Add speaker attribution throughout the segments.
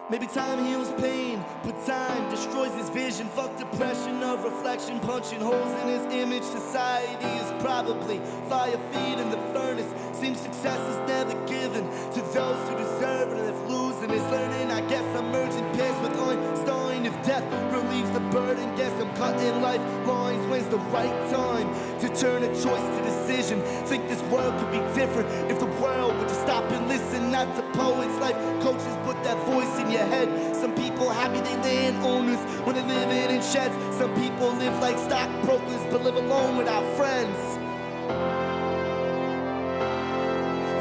Speaker 1: Maybe time heals pain, but time destroys his vision. Fuck depression of reflection, punching holes in his image. Society is probably fire feeding the furnace. Seems success is never given to those who deserve it. And if losing is learning, I guess I'm merging pairs with Einstein. If death relieves the burden, guess I'm cutting life lines. When's the right time to turn a choice to decision? Think this world could be different if the world would just stop and listen. Not to poets, life coaches, put that voice in your head. Some people happy they land owners when they're living in sheds. Some people live like stockbrokers but live alone without friends.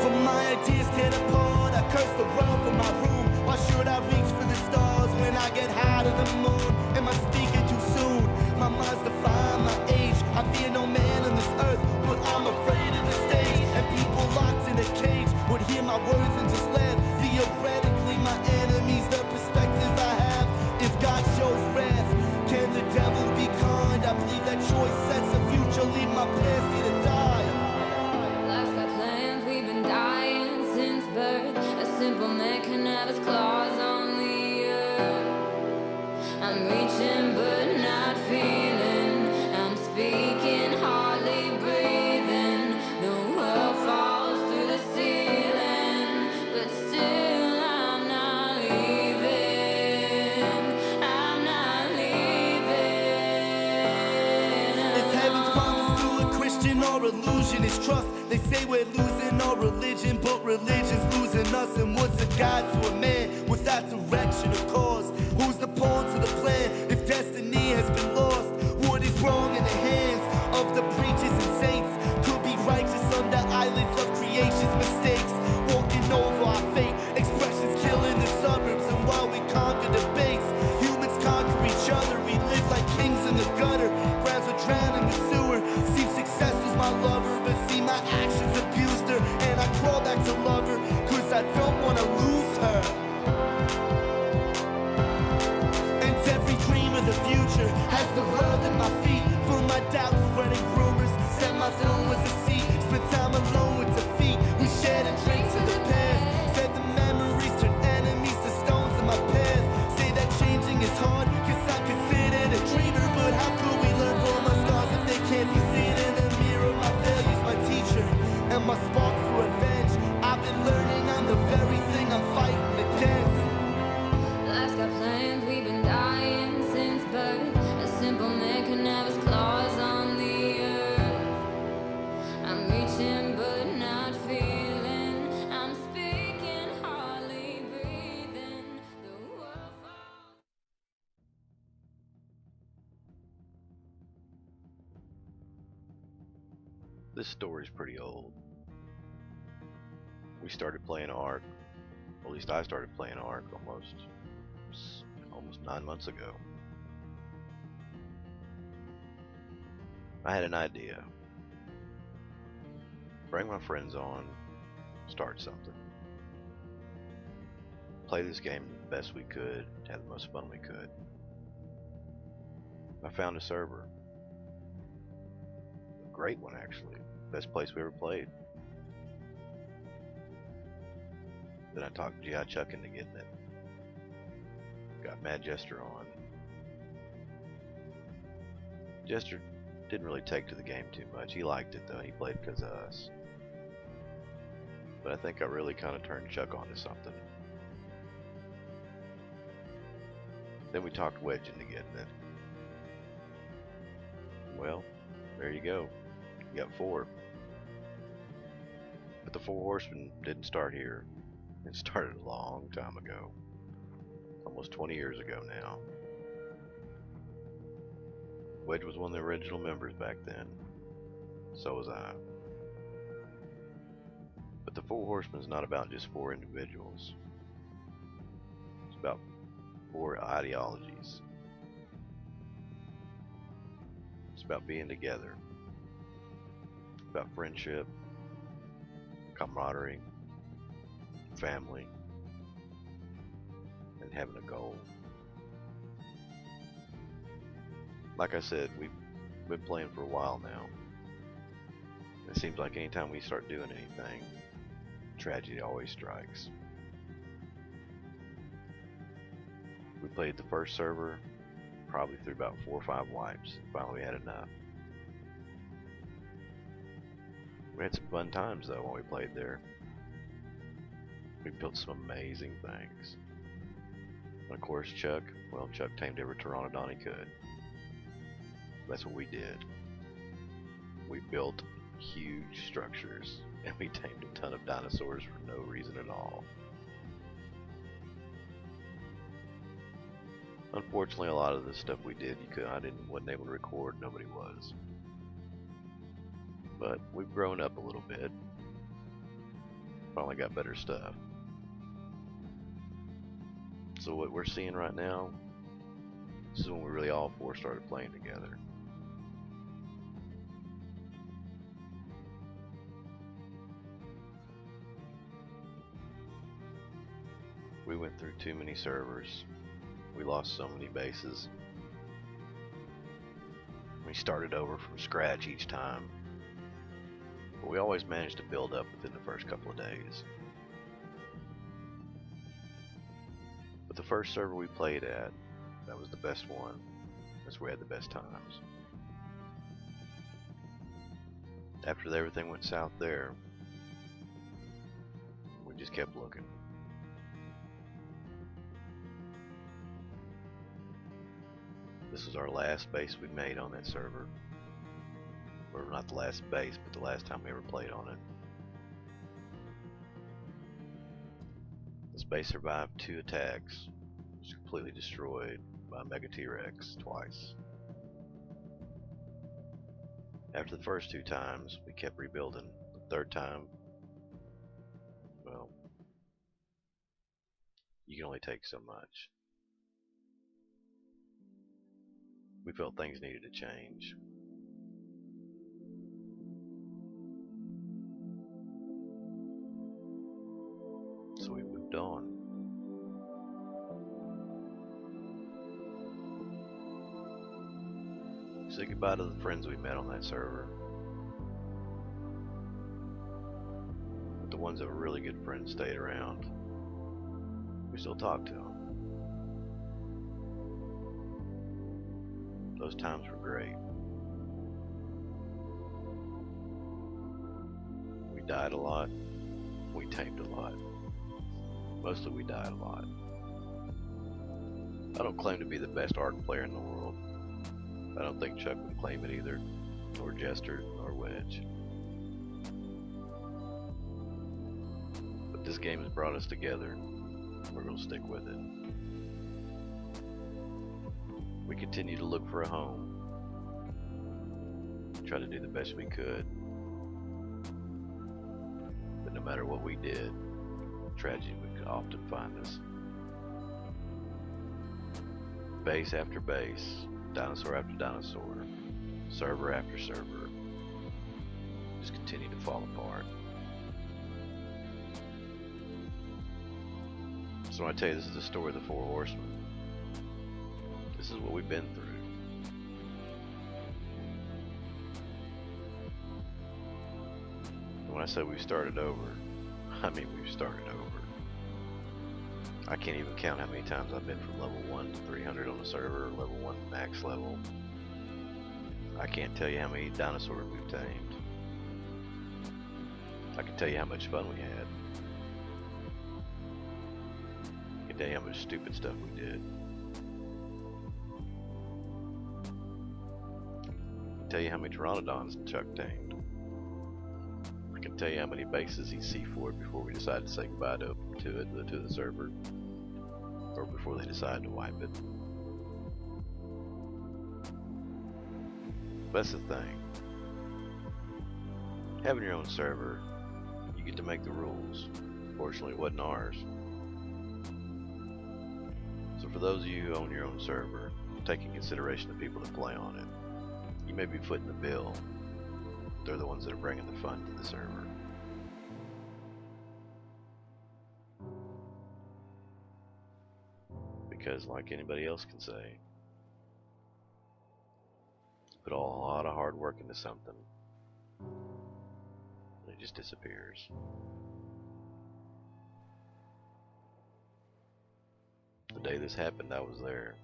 Speaker 1: For my ideas tear apart, I curse the world for my room. Why should I reach for the stars when I get high to the moon? Am I speaking too soon? My mind's defying my age. I fear no man on this earth, but I'm afraid of the stage. And people locked in a cage would hear my words and just laugh. Theoretically, my enemies, the perspective I have. If God shows wrath, can the devil be kind? I believe that choice sets a future. Leave my past here to die.
Speaker 2: Life's got plans, we've been dying since birth. A simple man can have his claws on the earth. I'm reaching but not feeling. I'm speaking, hardly breathing. The world falls through the ceiling, but still I'm not leaving. I'm not leaving.
Speaker 1: If heaven's promise to a Christian or illusion is trust, they say we're losing our religion, but religion's losing us. And what's a God to a man without direction or cause? Who's the pawn to the plan if destiny has been lost? What is wrong in the hands of the preachers and saints? Could be righteous under eyelids of creation's mistakes. Walking over our fate, expressions killing the suburbs. And while we conquer debates, humans conquer each other. We live like kings in the gutter. Grounds are drowning the sewer. Seems success was my lover, but see my actions abused her. And I crawl back to love her, cause I don't wanna lose her. And every dream of the future has the world at my feet. Full of my doubts, spreading rumors. Set my throne was a seat. Spent time alone with defeat. We shared a drink to the past. Said the memories turn enemies to stones in my path. Say that changing is hard, cause I'm considered a dreamer. But how could we learn from my scars if they can't be seen in the mirror? My failure's my teacher, and my spark for revenge. I've been learning I'm the very thing I'm fighting against.
Speaker 2: Life's got plans, we've been dying since birth. A simple man can have his claws on the earth. I'm reaching but not feeling. I'm speaking, hardly breathing. The world falls.
Speaker 3: This story's pretty old. We started playing Ark, or at least I started playing Ark almost 9 months ago. I had an idea. Bring my friends on, start something. Play this game the best we could, have the most fun we could. I found a server. A great one, actually. Best place we ever played. Then I talked G.I. Chuck into getting it. Got Mad Jester on. Jester didn't really take to the game too much. He liked it though. He played because of us. But I think I really kind of turned Chuck onto something. Then we talked Wedge into getting it. Well, there you go. You got 4. But the Four Horsemen didn't start here. It started a long time ago. Almost 20 years ago now. Wedge was one of the original members back then. So was I. But the Four Horsemen is not about just 4 individuals. It's about 4 ideologies. It's about being together. It's about friendship, camaraderie, family, and having a goal. Like I said, we've been playing for a while now. It seems like anytime we start doing anything, tragedy always strikes. played the first server probably through about 4 or 5 wipes. Finally we had enough. We had some fun times though when we played there. We built some amazing things. And of course Chuck tamed every pteranodon he could. That's what we did. We built huge structures and we tamed a ton of dinosaurs for no reason at all. Unfortunately, a lot of the stuff we did, wasn't able to record. Nobody was. But we've grown up a little bit. Finally got better stuff. So what we're seeing right now, this is when we really all four started playing together. We went through too many servers. We lost so many bases. We started over from scratch each time. But we always managed to build up within the first couple of days. But the first server we played at, that was the best one. That's where we had the best times. After everything went south there, we just kept looking. This was our last base we made on that server. Or not the last base, but the last time we ever played on it. This base survived 2 attacks. It was completely destroyed by a Mega T-Rex twice. After the first 2 times, we kept rebuilding. The 3rd time, well, you can only take so much. We felt things needed to change. So we moved on. We said goodbye to the friends we met on that server. But the ones that were really good friends stayed around. We still talk to them. Those times were great. We died a lot. We tamed a lot. Mostly we died a lot. I don't claim to be the best Ark player in the world. I don't think Chuck would claim it either, nor Jester, nor Wedge. But this game has brought us together. We're going to stick with it. We continue to look for a home. Try to do the best we could. But no matter what we did, tragedy would often find us. Base after base, dinosaur after dinosaur, server after server, just continue to fall apart. So when I tell you this is the story of the Four Horsemen, this is what we've been through. And when I say we've started over, I mean we've started over. I can't even count how many times I've been from level 1 to 300 on the server, or level 1 max level. I can't tell you how many dinosaurs we've tamed. I can tell you how much fun we had. I can tell you how much stupid stuff we did. I can tell you how many pteranodons Chuck tamed. I can tell you how many bases he C4'd before we decided to say goodbye to the server, or before they decided to wipe it. That's the thing. Having your own server, you get to make the rules. Fortunately, it wasn't ours. So for those of you who own your own server, take in consideration the people that play on it. You may be footing the bill. They're the ones that are bringing the fun to the server. Because like anybody else can say, you put a lot of hard work into something, and it just disappears. The day this happened, I was there.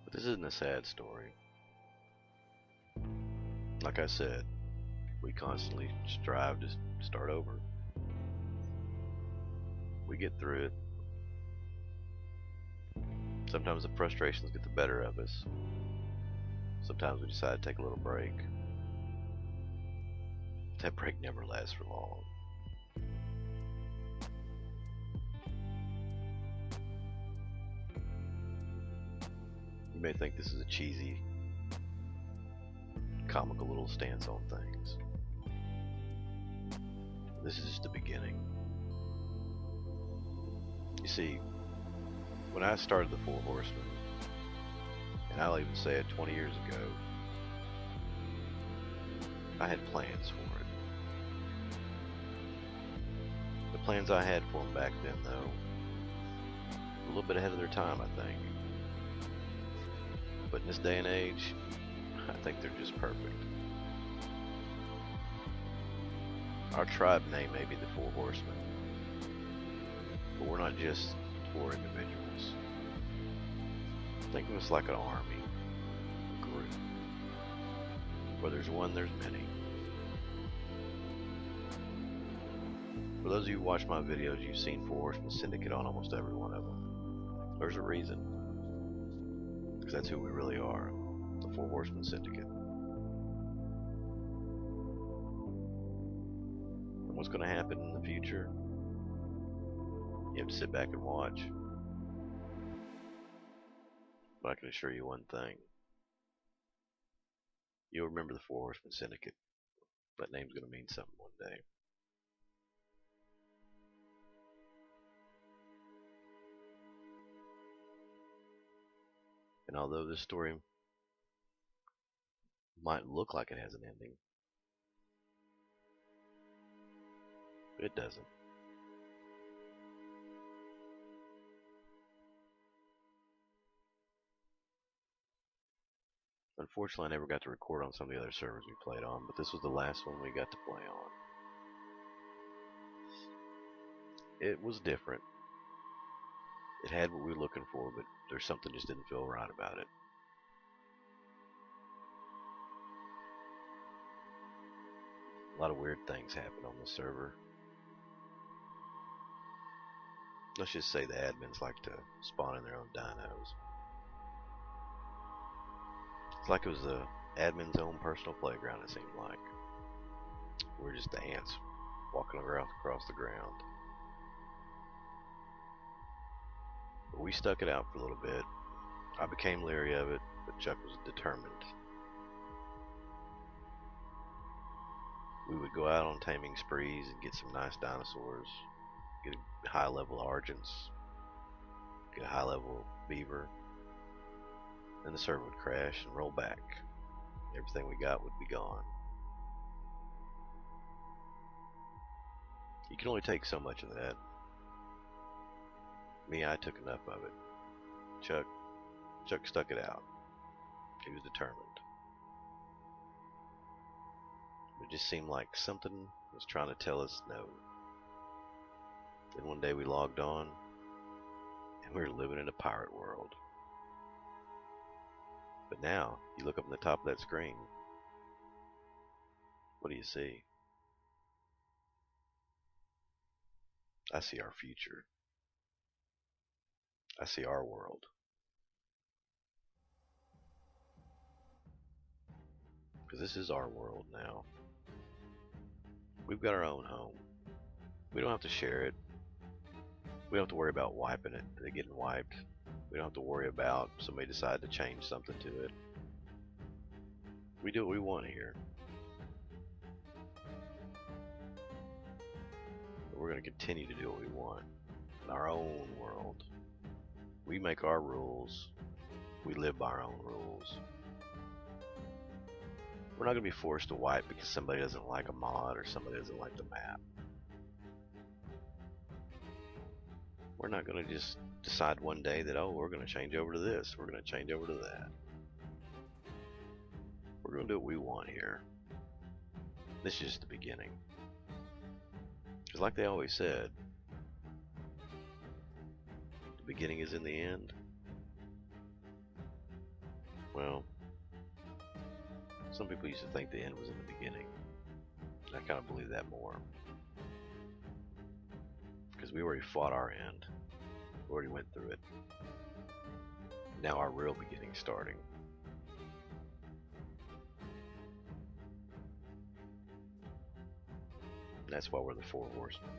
Speaker 3: But this isn't a sad story. Like I said, we constantly strive to start over. We get through it. Sometimes the frustrations get the better of us. Sometimes we decide to take a little break. That break never lasts for long. You may think this is a cheesy, comical little stance on things. This is just the beginning. You see, when I started the Four Horsemen, and I'll even say it 20 years ago, I had plans for it. The plans I had for them back then, though, a little bit ahead of their time, I think. But in this day and age, I think they're just perfect. Our tribe name may be the Four Horsemen, but we're not just four individuals. Think of us like an army, a group. Where there's one, there's many. For those of you who watch my videos, you've seen FourHorsemen Syndicate on almost every one of them. There's a reason. Because that's who we really are, the FourHorsemen Syndicate. And what's going to happen in the future? You have to sit back and watch. But I can assure you one thing. You'll remember the FourHorsemen Syndicate. That name's going to mean something one day. And although this story might look like it has an ending, it doesn't. Unfortunately, I never got to record on some of the other servers we played on, but this was the last one we got to play on. It was different. It had what we were looking for, but there's something just didn't feel right about it. A lot of weird things happen on this server. Let's just say the admins like to spawn in their own dinos. It's like it was the admin's own personal playground, it seemed like. We're just the ants walking across the ground. But we stuck it out for a little bit. I became leery of it, but Chuck was determined. We would go out on taming sprees and get some nice dinosaurs, get a high level argents, get a high level beaver. Then the server would crash and roll back. Everything we got would be gone. You can only take so much of that. Me, I took enough of it. Chuck stuck it out. He was determined. It just seemed like something was trying to tell us no. Then one day we logged on, and we were living in a pirate world. But now, you look up in the top of that screen, what do you see? I see our future. I see our world. Because this is our world now. We've got our own home. We don't have to share it. We don't have to worry about wiping it, getting wiped. We don't have to worry about somebody deciding to change something to it. We do what we want here. But we're going to continue to do what we want in our own world. We make our rules. We live by our own rules. We're not going to be forced to wipe because somebody doesn't like a mod or somebody doesn't like the map. We're not going to just decide one day that, oh, we're going to change over to this, we're going to change over to that. We're going to do what we want here. This is just the beginning. Because like they always said, the beginning is in the end. Well, some people used to think the end was in the beginning. I kind of believe that more. Because we already fought our end. We already went through it. Now our real beginning's starting. And that's why we're the Four Horsemen.